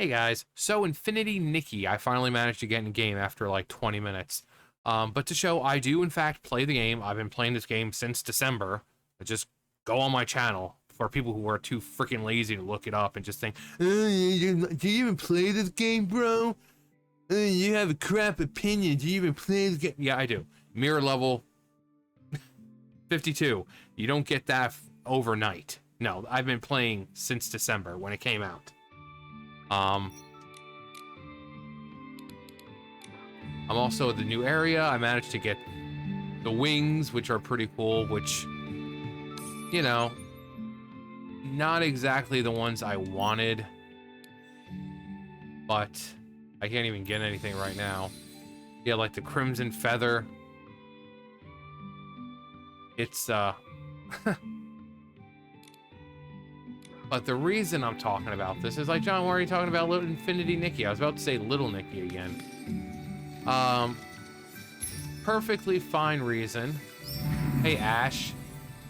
Hey guys, so Infinity Nikki, I finally managed to get in game after like 20 minutes. But to show I do in fact play the game, I've been playing this game since December. Just go on my channel for people who are too freaking lazy to look it up and just think, do you even play this game, bro? You have a crap opinion. Do you even play this game? Yeah, I do. Mirror level 52. You don't get that overnight. No, I've been playing since December when it came out. I'm also at the new area. I managed to get the wings, which are pretty cool, which, you know, not exactly the ones I wanted, but I can't even get anything right now. Yeah, like the Crimson Feather. It's, But the reason I'm talking about this is like, John, why are you talking about Little Infinity Nikki? I was about to say Little Nikki again. Perfectly fine reason. Hey, Ash.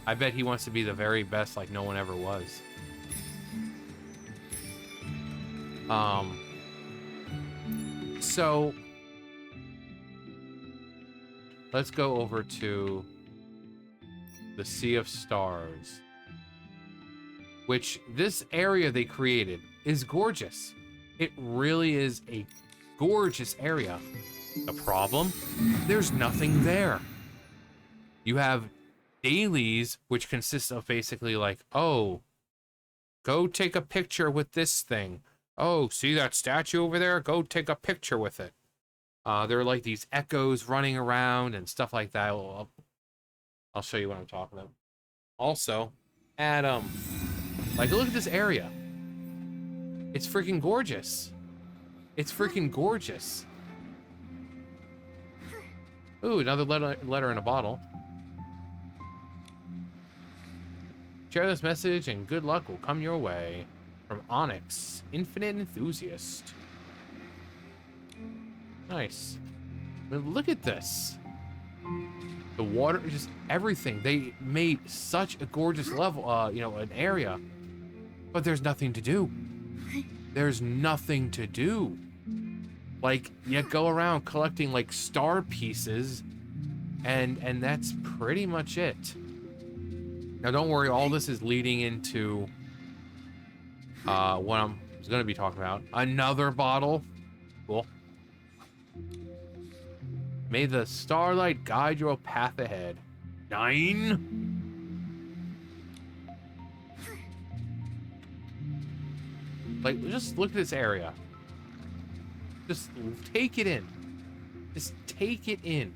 I bet he wants to be the very best like no one ever was. So let's go over to the Sea of Stars, which this area they created is gorgeous. It really is a gorgeous area. The problem? There's nothing there. You have dailies, which consist of basically like, oh, go take a picture with this thing. Oh, see that statue over there? Go take a picture with it. There are like these echoes running around and stuff like that. I'll show you what I'm talking about. Also, Adam. Like, look at this area. It's freaking gorgeous. It's freaking gorgeous. Ooh, another letter in a bottle. Share this message and good luck will come your way. From Onyx, Infinite Enthusiast. Nice. I mean, look at this. The water, just everything. They made such a gorgeous level, you know, an area. But there's nothing to do. There's nothing to do. Like, you go around collecting like star pieces, and that's pretty much it. Now, don't worry, all this is leading into what I'm going to be talking about. Another bottle. Cool. May the starlight guide your path ahead. 9. Like, just look at this area. Just take it in. Just take it in.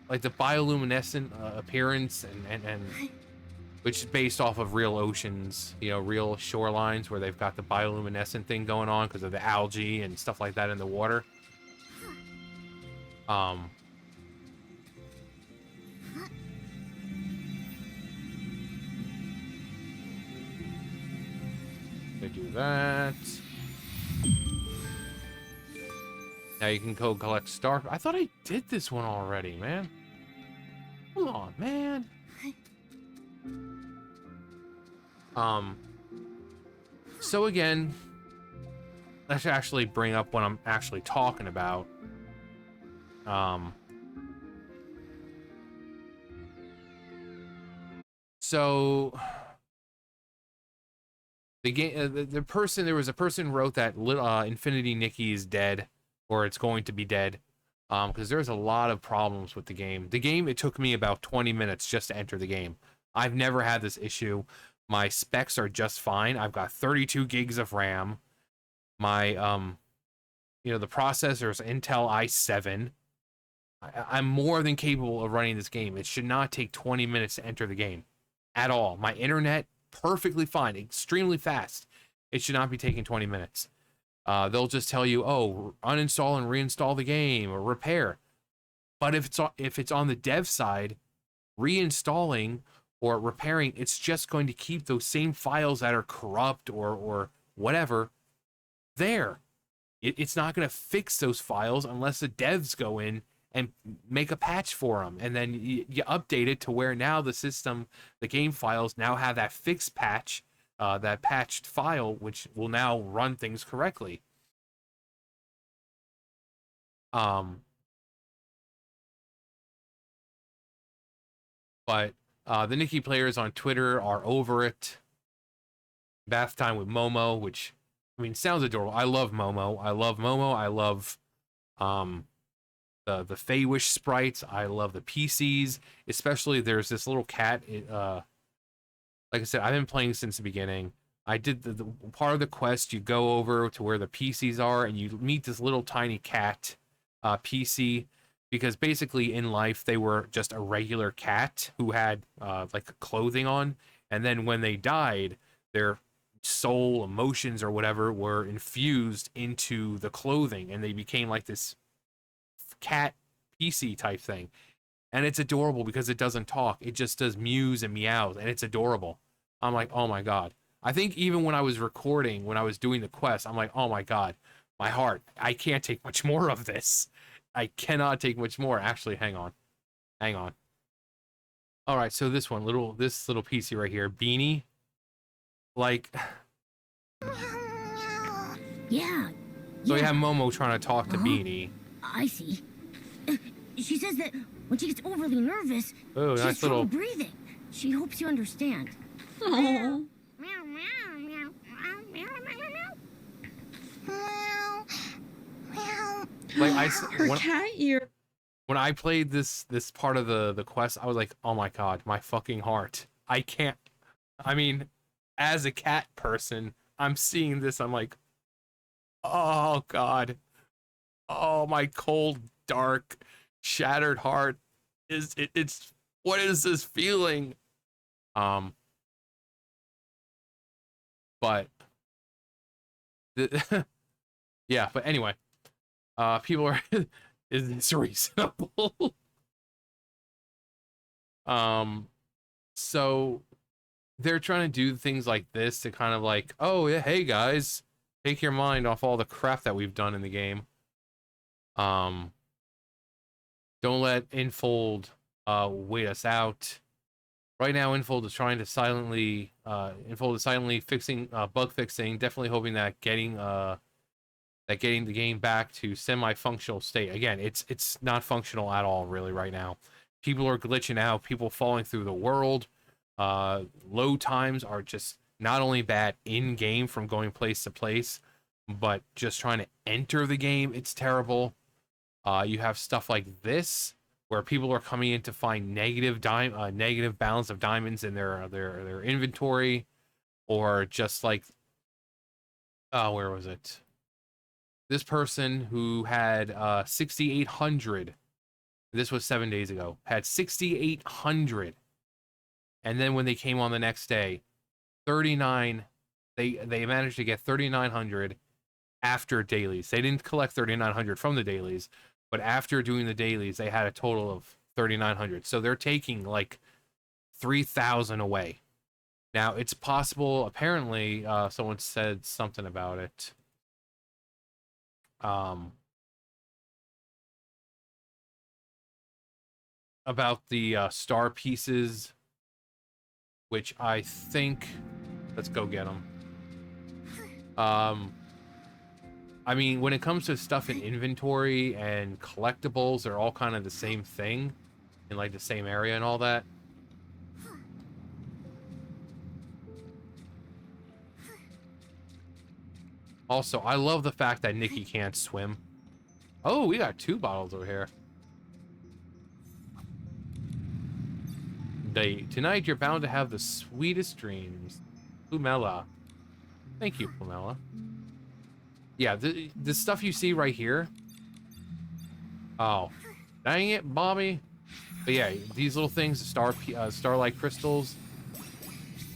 Like the bioluminescent appearance and which is based off of real oceans, you know, real shorelines where they've got the bioluminescent thing going on because of the algae and stuff like that in the water. They do that. Now you can go collect star. I thought I did this one already, man. Come on, man. So again, let's actually bring up what I'm actually talking about. So the game, there was a person who wrote that Infinity Nikki is dead, or it's going to be dead, because there's a lot of problems with the game. It took me about 20 minutes just to enter the game. I've never had this issue. My specs are just fine. I've got 32 gigs of RAM. My, you know, the processor is Intel i7. I'm more than capable of running this game. It should not take 20 minutes to enter the game at all. My internet, perfectly fine, extremely fast. It should not be taking 20 minutes. They'll just tell you, oh, uninstall and reinstall the game or repair. But if it's on the dev side, reinstalling or repairing, it's just going to keep those same files that are corrupt or whatever there. It's not going to fix those files unless the devs go in and make a patch for them, and then you update it to where now the game files now have that fixed patch that patched file, which will now run things correctly. But the Nikki players on Twitter are over it. Bath time with Momo, which, I mean, sounds adorable. I love Momo. I love Momo. I love the Feywish sprites. I love the PCs. Especially there's this little cat. Like I said, I've been playing since the beginning. I did the part of the quest. You go over to where the PCs are, and you meet this little tiny cat PC. Because basically in life they were just a regular cat who had like clothing on, and then when they died, their soul, emotions, or whatever were infused into the clothing, and they became like this cat PC type thing. And it's adorable because it doesn't talk. It just does mews and meows, and it's adorable. I'm like, oh my god. I think even when I was recording, when I was doing the quest, I'm like, oh my god, my heart. I can't take much more of this. I cannot take much more. Actually, hang on. Hang on. All right, so this little PC right here, Beanie. Like, yeah. So you have Momo trying to talk to Beanie. I see. She says that when she gets overly nervous, oh, she nice has trouble little breathing. She hopes you understand. Oh. Like Her cat ear. when I played this part of the quest, I was like, oh my god, my fucking heart. I can't. I mean, as a cat person, I'm seeing this. I'm like, oh god. Oh, my cold, dark, shattered heart it's what is this feeling? But yeah, but anyway, people are is this reasonable? So they're trying to do things like this to kind of like, oh yeah, hey guys, take your mind off all the crap that we've done in the game. Don't let Infold wait us out. Right now, Infold is trying to silently fixing bug fixing. Definitely hoping that getting the game back to semi-functional state. Again, it's not functional at all really right now. People are glitching out. People falling through the world. Load times are just not only bad in game from going place to place, but just trying to enter the game. It's terrible. You have stuff like this where people are coming in to find negative balance of diamonds in their inventory, or just like, where was it? This person who had 6,800. This was 7 days ago. Had 6,800, and then when they came on the next day, 39. They managed to get 3,900 after dailies. They didn't collect 3,900 from the dailies, but after doing the dailies, they had a total of 3,900. So they're taking like 3,000 away. Now it's possible. Apparently, someone said something about it. About the star pieces, which I think, let's go get them. I mean, when it comes to stuff in inventory and collectibles, they're all kind of the same thing in like the same area and all that. Also, I love the fact that Nikki can't swim. Oh, we got 2 bottles over here. Tonight you're bound to have the sweetest dreams. Pumela. Thank you, Pumela. Yeah, the stuff you see right here. Oh, dang it, Bobby. But yeah, these little things, starlight crystals.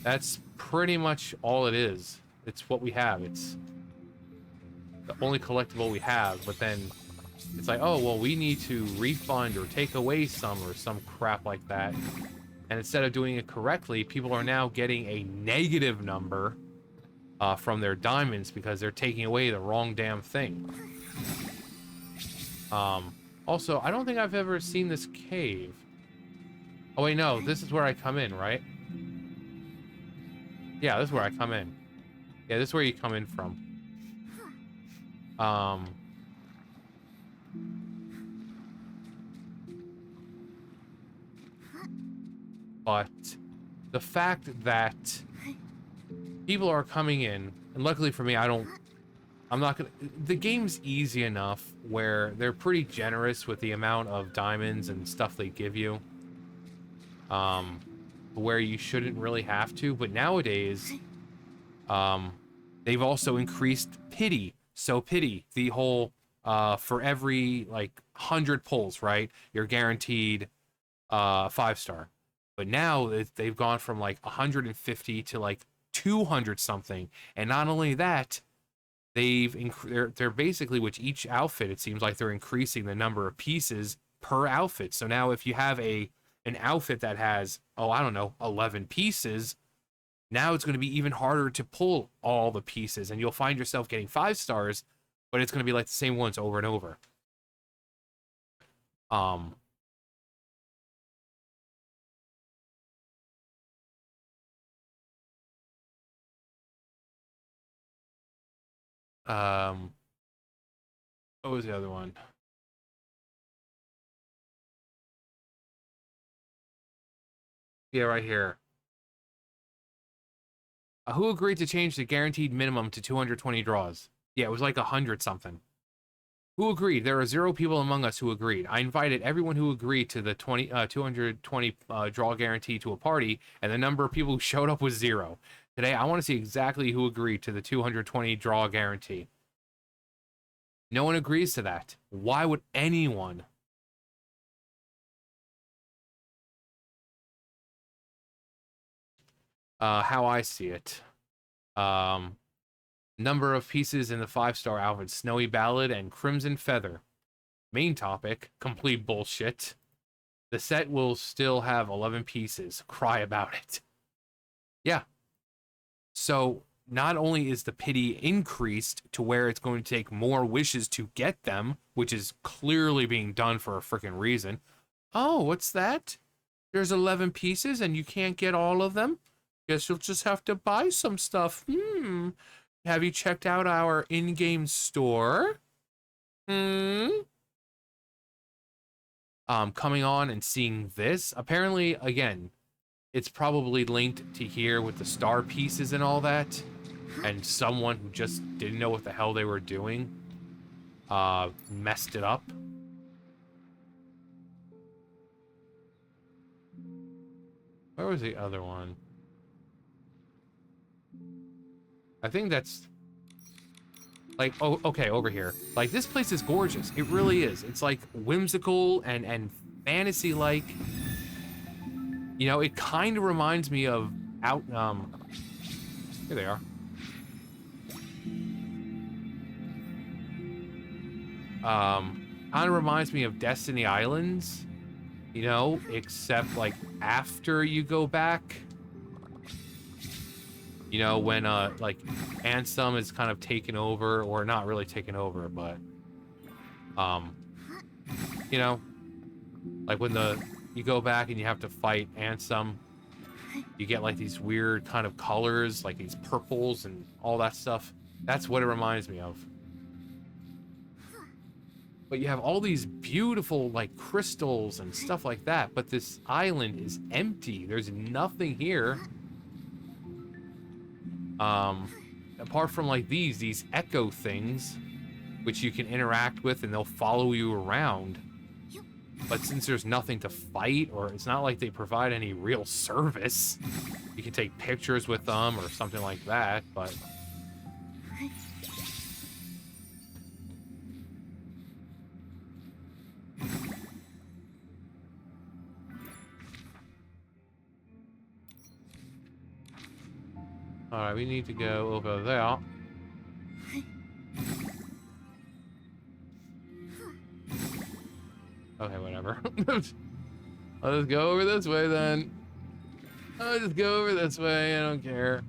That's pretty much all it is. It's what we have. It's the only collectible we have. But then it's like, oh well, we need to refund or take away some or some crap like that. And instead of doing it correctly, people are now getting a negative number from their diamonds because they're taking away the wrong damn thing. Also, I don't think I've ever seen this cave. Oh wait, no, this is where I come in, right? Yeah, this is where I come in. Yeah, this is where you come in from. But the fact that people are coming in, and luckily for me, I'm not gonna, the game's easy enough where they're pretty generous with the amount of diamonds and stuff they give you. Where you shouldn't really have to, but nowadays, they've also increased pity. So pity, the whole, for every, like, 100 pulls, right, you're guaranteed, 5-star. But now they've gone from, like, 150 to, like, 200 something. And not only that, they're basically, with each outfit, it seems like they're increasing the number of pieces per outfit. So now if you have an outfit that has, oh, I don't know, 11 pieces, now it's going to be even harder to pull all the pieces, and you'll find yourself getting 5 stars, but it's going to be like the same ones over and over. Um, what was the other one? Yeah, right here. Who agreed to change the guaranteed minimum to 220 draws? Yeah, it was like 100 something. Who agreed? There are 0 people among us who agreed. I invited everyone who agreed to the 220 draw guarantee to a party, and the number of people who showed up was 0. Today, I want to see exactly who agreed to the 220 draw guarantee. No one agrees to that. Why would anyone? How I see it. Number of pieces in the 5-star outfit: Snowy Ballad and Crimson Feather. Main topic: complete bullshit. The set will still have 11 pieces. Cry about it. Yeah. So not only is the pity increased to where it's going to take more wishes to get them, which is clearly being done for a freaking reason. Oh, what's that? There's 11 pieces and you can't get all of them? Guess you'll just have to buy some stuff. Have you checked out our in-game store? Coming on and seeing this. Apparently, again, it's probably linked to here with the star pieces and all that. And someone who just didn't know what the hell they were doing messed it up. Where was the other one? I think that's... like, oh, okay, over here. Like, this place is gorgeous. It really is. It's, like, whimsical and fantasy-like. You know, it kind of reminds me of here they are. Kind of reminds me of Destiny Islands, you know, except, like, after you go back. You know, when, like, Ansem is kind of taken over, or not really taken over, but, you know, like when you go back and you have to fight Ansem, you get, like, these weird kind of colors, like these purples and all that stuff. That's what it reminds me of. But you have all these beautiful, like, crystals and stuff like that, but this island is empty. There's nothing here. Apart from, like, these echo things, which you can interact with and they'll follow you around. But since there's nothing to fight, or it's not like they provide any real service, you can take pictures with them or something like that, but... Alright, we need to go over there. Okay, whatever. I'll just go over this way then. I'll just go over this way, I don't care.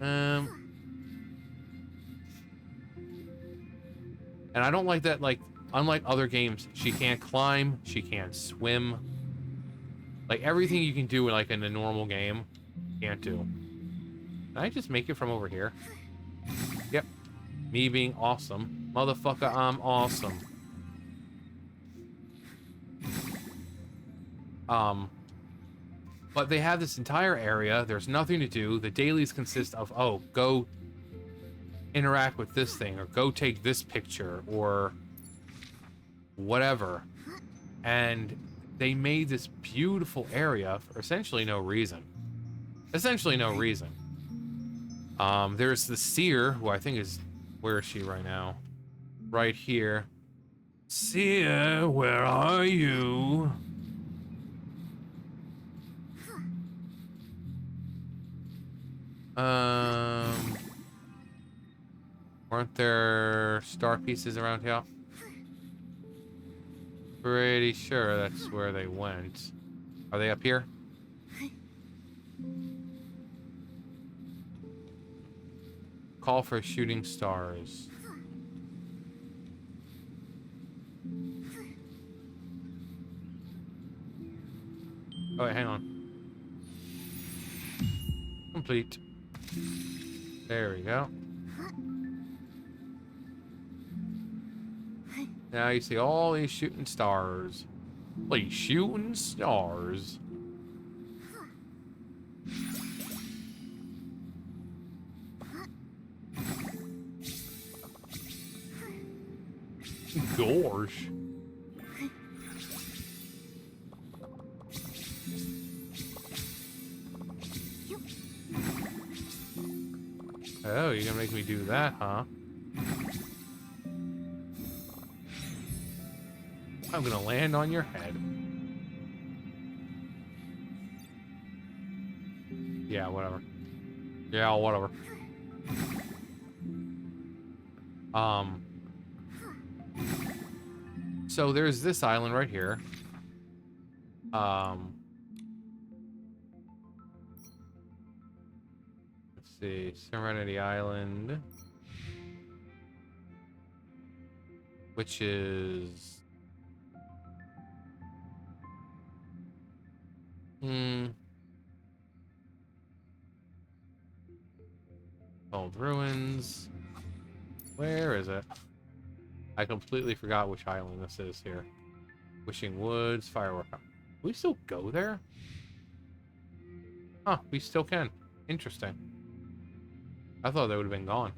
And I don't like that, like, unlike other games, she can't climb, she can't swim. Like everything you can do like in a normal game, can't do. Can I just make it from over here? Yep. Me being awesome. Motherfucker, I'm awesome. But they have this entire area. There's nothing to do. The dailies consist of, oh, go interact with this thing, or go take this picture, or whatever. And they made this beautiful area for essentially no reason. Essentially no reason. There's the seer, who I think is... Where is she right now? Right here. Seer, where are you? Weren't there star pieces around here? Pretty sure that's where they went. Are they up here? Call for shooting stars. Oh, wait, hang on. Complete. There we go. Now you see all these shooting stars. These shooting stars. Gosh. Oh, you're gonna make me do that, huh? I'm gonna land on your head. Yeah, whatever. Yeah, whatever. So there's this island right here. Let's see, Serenity Island, which is old ruins. Where is it? I completely forgot which island this is here. Wishing Woods, Firework. Can we still go there? Huh, we still can. Interesting. I thought they would have been gone.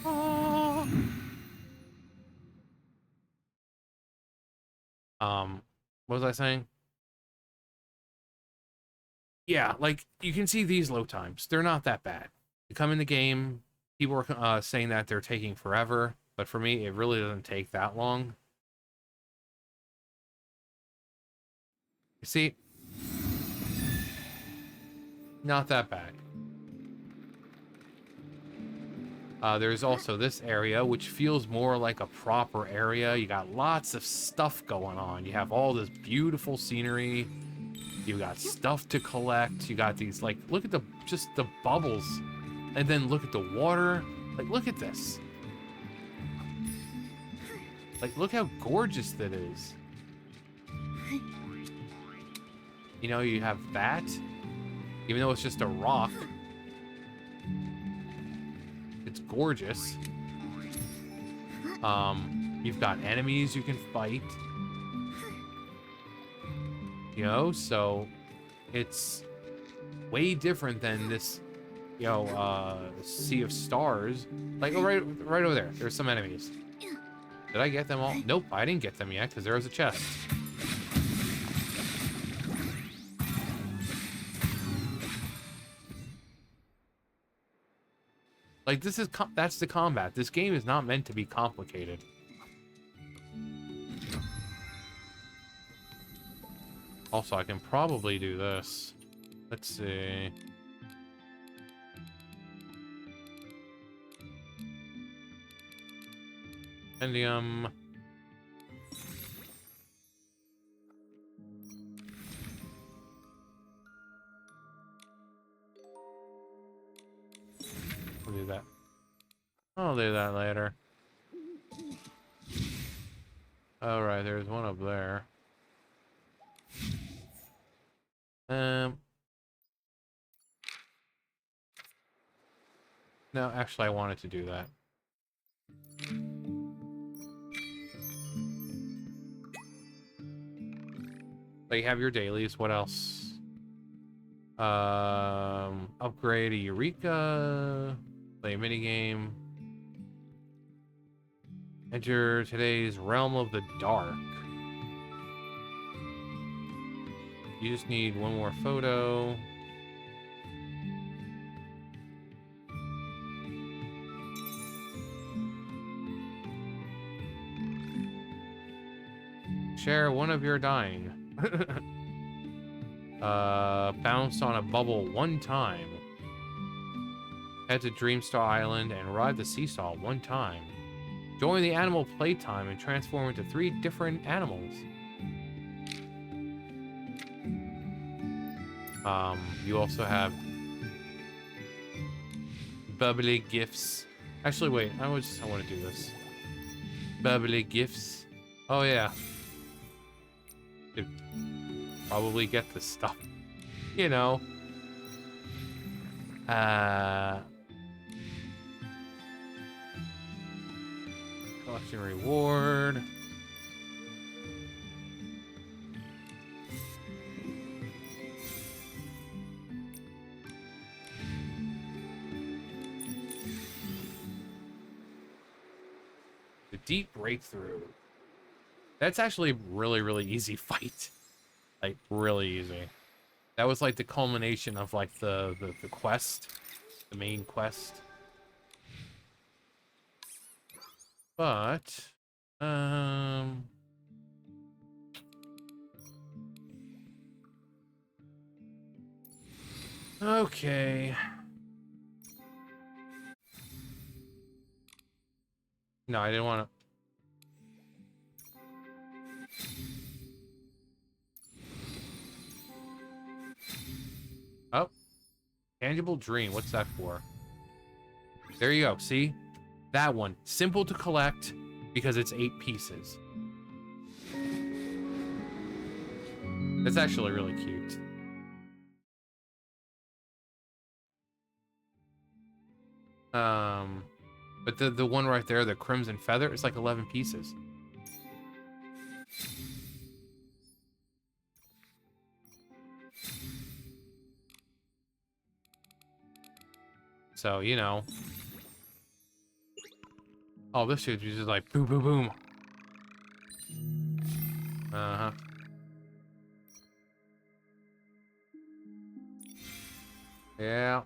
Oh. What was I saying? Yeah, like, you can see these load times. They're not that bad. You come in the game, people are saying that they're taking forever, but for me, it really doesn't take that long. You see? Not that bad. There's also this area, which feels more like a proper area. You got lots of stuff going on. You have all this beautiful scenery. You got stuff to collect. You got these, like, look at just the bubbles. And then look at the water. Like, look at this. Like, look how gorgeous that is. You know, you have that. Even though it's just a rock. It's gorgeous. You've got enemies you can fight. You know, so it's way different than this, you know, Sea of Stars. Like, oh, right over there. There's some enemies. Did I get them all? Nope, I didn't get them yet because there was a chest. Like, this is that's the combat. This game is not meant to be complicated. Also, I can probably do this. Let's see. Endium. I'll do that later. Alright, there's one up there. No, actually I wanted to do that. So you have your dailies. What else? Upgrade a Eureka. Play a minigame. Enter today's Realm of the Dark. You just need one more photo. Share one of your dying. Bounce on a bubble one time. Head to Dreamstar Island and ride the seesaw one time. Join the animal playtime and transform into 3 different animals. You also have bubbly gifts. Actually, wait, I want to do this. Bubbly gifts. Oh yeah. Could probably get this stuff. You know. Collection reward. The deep breakthrough. That's actually really, really easy fight. Like, really easy. That was like the culmination of like the quest. The main quest. But, okay. No, I didn't want to. Oh. Tangible dream. What's that for? There you go. See? That one. Simple to collect because it's 8 pieces. That's actually really cute. But the one right there, the Crimson Feather, it's like 11 pieces. So, you know. Oh, this shit is just like boom, boom, boom. Uh-huh. Yeah.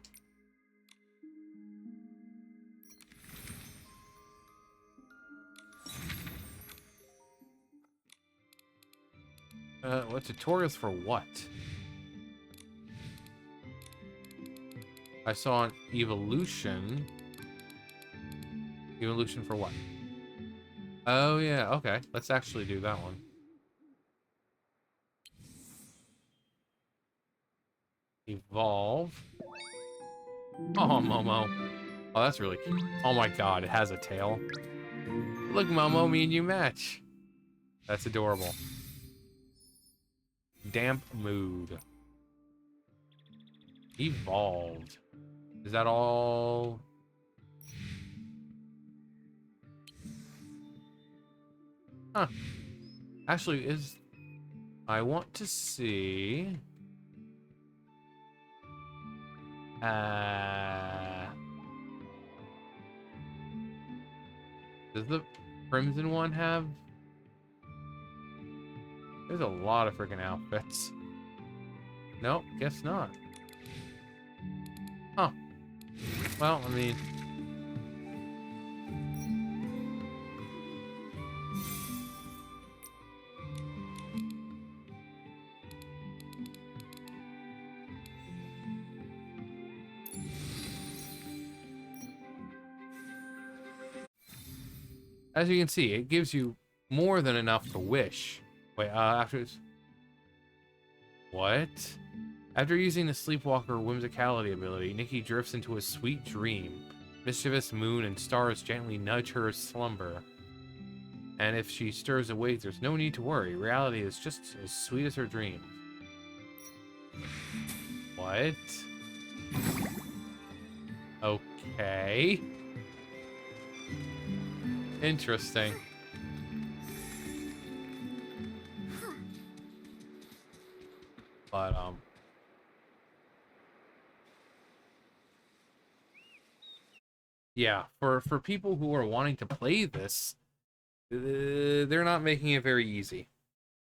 What tutorials for what? I saw an evolution. Evolution for what? Oh, yeah. Okay. Let's actually do that one. Evolve. Oh, Momo. Oh, that's really cute. Oh my god, it has a tail. Look, Momo, me and you match. That's adorable. Damp mood. Evolved. Is that all? Huh. Actually, is... I want to see... Does the Crimson one have... There's a lot of freaking outfits. Nope, guess not. Huh. Well, I mean... As you can see, it gives you more than enough to wish. Wait, after it's... What? After using the Sleepwalker whimsicality ability, Nikki drifts into a sweet dream. Mischievous moon and stars gently nudge her slumber. And if she stirs awake, there's no need to worry. Reality is just as sweet as her dreams. What? Okay. Interesting. But, yeah, for people who are wanting to play this, they're not making it very easy.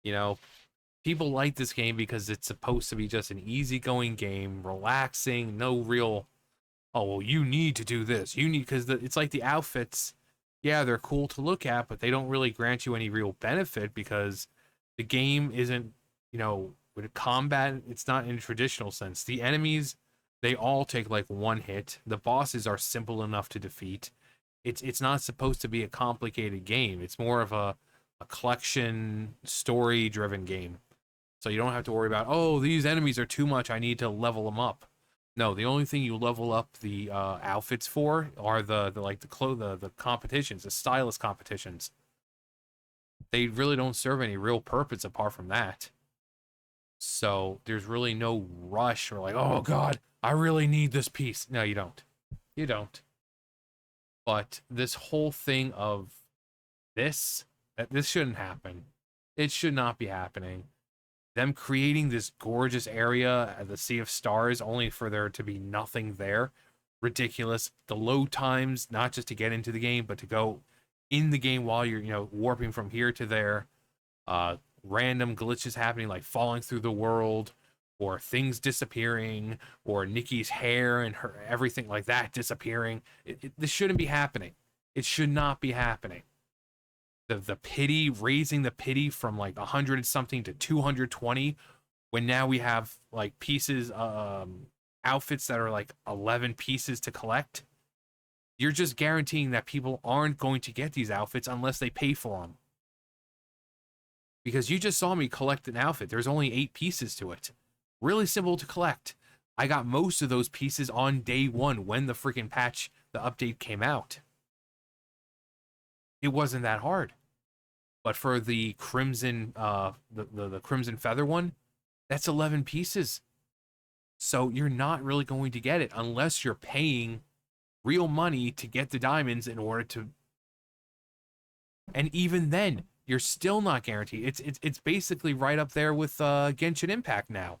You know, people like this game because it's supposed to be just an easygoing game, relaxing, no real, oh, well, you need to do this. You need, because it's like the outfits, yeah, they're cool to look at, but they don't really grant you any real benefit because the game isn't, you know, with combat, it's not in a traditional sense. The enemies, they all take like one hit. The bosses are simple enough to defeat. It's not supposed to be a complicated game. It's more of a collection story driven game. So you don't have to worry about, oh, these enemies are too much, I need to level them up. No, the only thing you level up the outfits for are the competitions, the stylist competitions. They really don't serve any real purpose apart from that. So there's really no rush or like, oh god, I really need this piece. No, you don't. You don't. But this whole thing of this shouldn't happen. It should not be happening. Them creating this gorgeous area at the Sea of Stars only for there to be nothing there. Ridiculous. The load times, not just to get into the game, but to go in the game while you're, you know, warping from here to there. Random glitches happening, like falling through the world, or things disappearing, or Nikki's hair and her everything like that disappearing. This shouldn't be happening. It should not be happening. The pity, raising the pity from like 100 something to 220, when now we have like pieces, outfits that are like 11 pieces to collect. You're just guaranteeing that people aren't going to get these outfits unless they pay for them. Because you just saw me collect an outfit. There's only 8 pieces to it. Really simple to collect. I got most of those pieces on day 1 when the freaking patch, the update came out. It wasn't that hard. But for the crimson, the crimson feather one, that's 11 pieces. So you're not really going to get it unless you're paying real money to get the diamonds in order to. And even then, you're still not guaranteed. It's basically right up there with Genshin Impact now,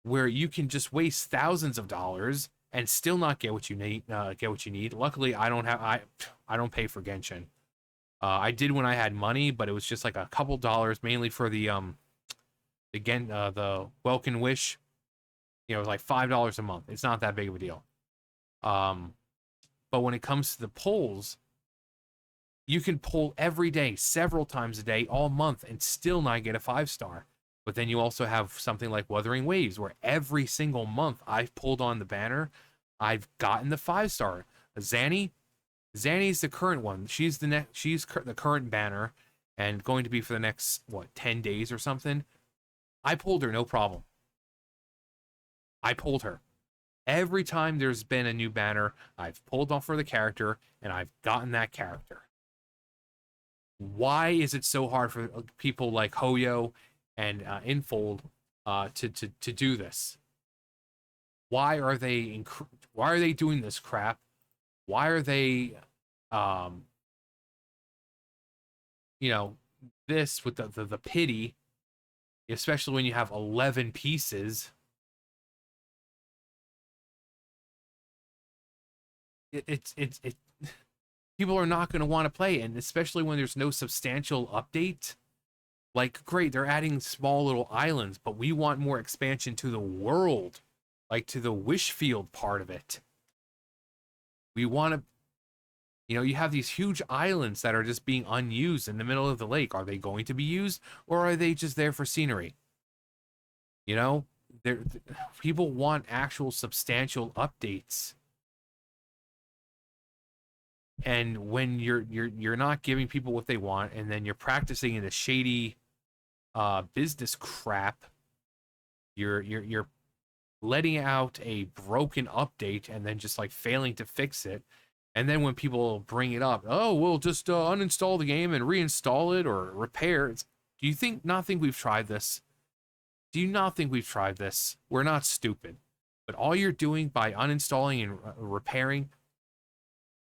where you can just waste thousands of dollars and still not get what you need. Luckily, I don't pay for Genshin. I did when I had money, but it was just like a couple dollars, mainly for the Welkin Wish. You know, it was like $5 a month. It's not that big of a deal. But when it comes to the polls, you can poll every day, several times a day, all month, and still not get a 5-star. But then you also have something like Wuthering Waves, where every single month I've pulled on the banner, I've gotten the 5-star. Zanny's the current one. She's the current banner, and going to be for the next 10 days or something. I pulled her, no problem. I pulled her. Every time there's been a new banner, I've pulled off for the character, and I've gotten that character. Why is it so hard for people like Hoyo and Infold to do this? Why are they doing this crap? Why are they, this with the pity, especially when you have 11 pieces? It's people are not going to want to play, and especially when there's no substantial update. Like, great, they're adding small little islands, but we want more expansion to the world, like to the Wishfield part of it. We want to, you have these huge islands that are just being unused in the middle of the lake. Are they going to be used, or are they just there for scenery? People want actual substantial updates. And when you're not giving people what they want, and then you're practicing in a shady business crap, you're letting out a broken update and then just like failing to fix it. And then when people bring it up, oh, we'll just uninstall the game and reinstall it or repair it. Do you not think we've tried this? Do you not think we've tried this? We're not stupid. But all you're doing by uninstalling and repairing,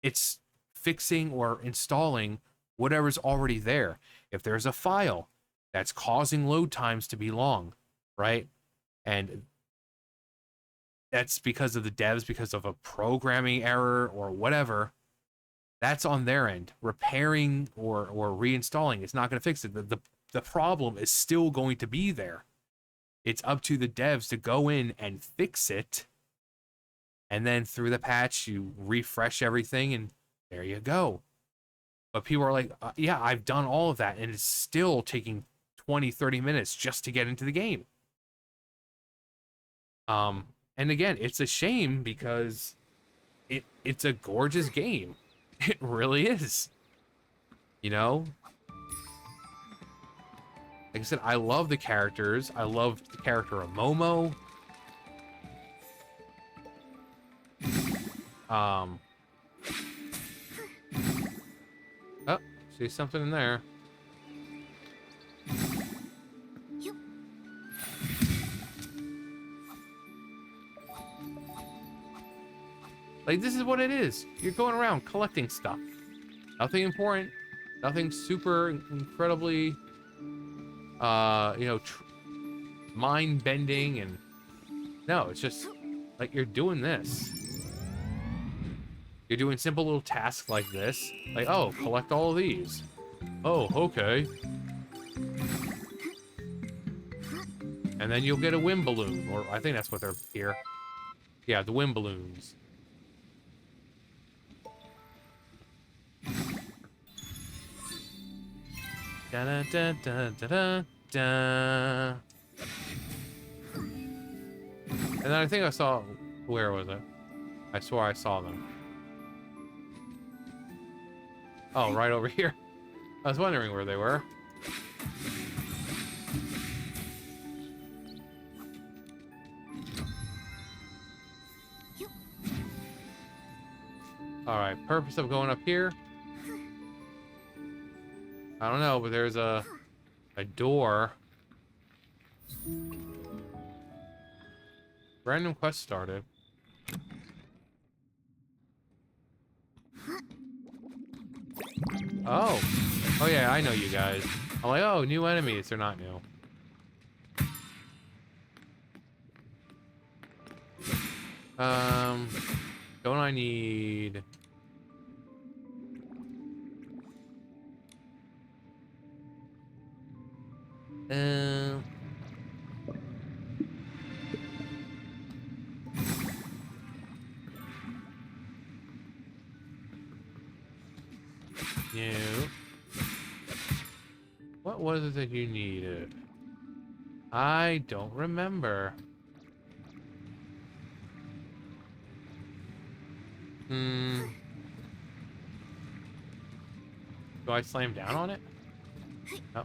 it's fixing or installing whatever's already there. If there's a file that's causing load times to be long, right? And that's because of the devs, because of a programming error or whatever, that's on their end. Repairing or reinstalling is not going to fix it. The problem is still going to be there. It's up to the devs to go in and fix it. And then through the patch, you refresh everything and there you go. But people are like, yeah, I've done all of that. And it's still taking 20, 30 minutes just to get into the game. And again, it's a shame because it's a gorgeous game. It really is. You know? Like I said, I love the characters. I love the character of Momo. Oh, see something in there. Like, this is what it is. You're going around collecting stuff. Nothing important. Nothing super incredibly, you know, mind-bending and... No, it's just, like, you're doing this. You're doing simple little tasks like this. Like, oh, collect all of these. Oh, okay. And then you'll get a wind balloon. Or I think that's what they're here. Yeah, the wind balloons. Da da da da da da da. And then I think I saw... Where was it? I swore I saw them. Oh, right over here. I was wondering where they were. Alright, purpose of going up here? I don't know, but there's a door. Random quest started. Oh. Oh yeah, I know you guys. I'm like, oh, new enemies. They're not new. Don't I need... No. What was it that you needed? I don't remember. Do I slam down on it? No.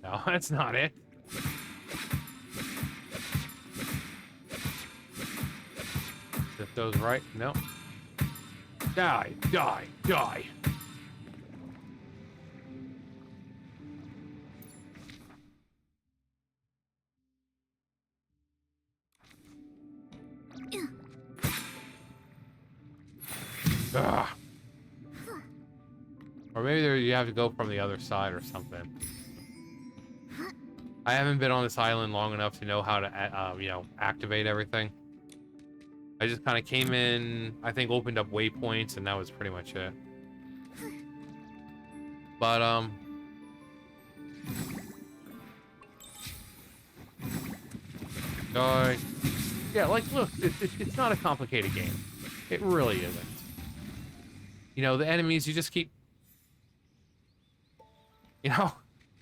No, that's not it. If those right? No. Die, die, die. Ugh. Or maybe there you have to go from the other side or something. I haven't been on this island long enough to know how to, you know, activate everything. I just kind of came in, I think opened up waypoints, and that was pretty much it. But, yeah, like, look, it's not a complicated game. It really isn't. You know, the enemies, you just keep... You know?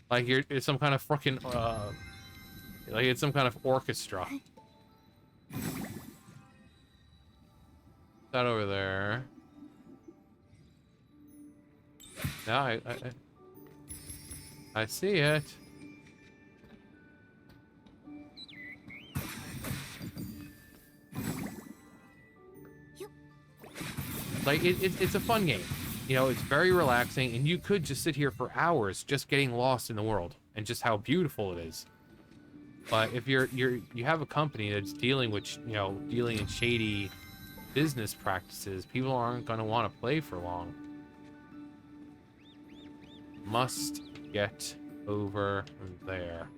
Like, it's some kind of frickin', like, it's some kind of orchestra. That over there. No, I see it. Like, it's a fun game. You know, it's very relaxing, and you could just sit here for hours just getting lost in the world and just how beautiful it is. But if you have a company that's dealing with, you know, dealing in shady business practices, people aren't going to want to play for long. Must get over there.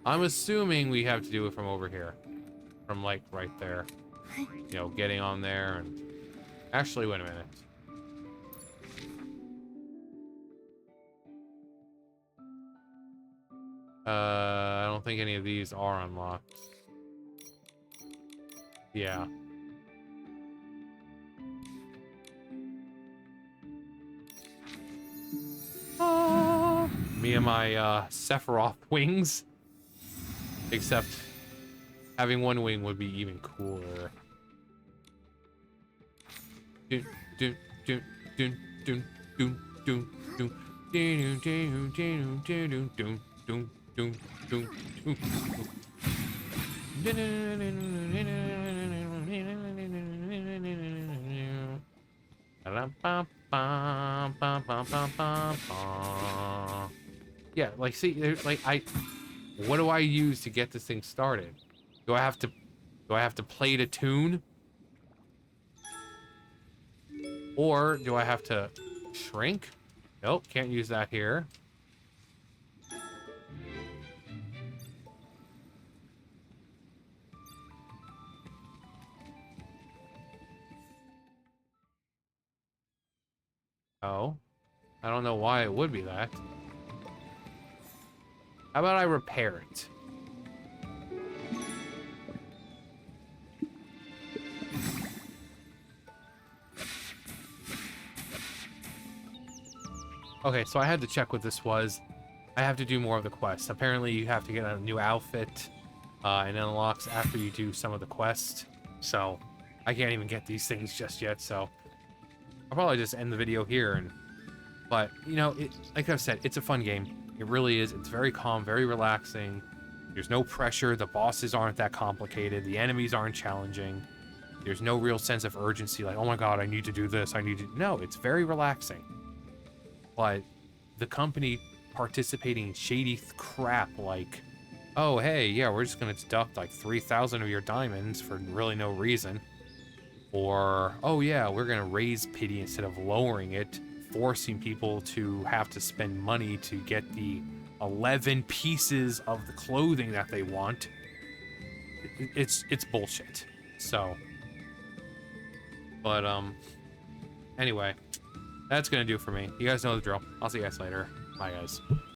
I'm assuming we have to do it from over here. From, like, right there. You know, getting on there and... Actually, wait a minute. I don't think any of these are unlocked. Yeah. Me and my Sephiroth wings. Except having one wing would be even cooler. Dun, dun, dun, dun, dun, dun, dun, dun, dun, dun, dun, dun, dun, dun, dun, dun, dun. Yeah, like, see, like, what do I use to get this thing started? Do I have to play to tune? Or do I have to shrink? Nope, can't use that here. Oh, I don't know why it would be that. How about I repair it? Okay, so I had to check what this was. I have to do more of the quests. Apparently, you have to get a new outfit, and it unlocks after you do some of the quest. So, I can't even get these things just yet, so... I'll probably just end the video here, but, you know, like I've said, it's a fun game. It really is. It's very calm, very relaxing. There's no pressure. The bosses aren't that complicated. The enemies aren't challenging. There's no real sense of urgency, like, oh my god, I need to do this, I need to... No, it's very relaxing. But the company participating in shady crap like, oh, hey, yeah, we're just going to deduct like 3,000 of your diamonds for really no reason. Or, oh, yeah, we're going to raise pity instead of lowering it, forcing people to have to spend money to get the 11 pieces of the clothing that they want. It's bullshit. So, but, anyway, that's going to do it for me. You guys know the drill. I'll see you guys later. Bye, guys.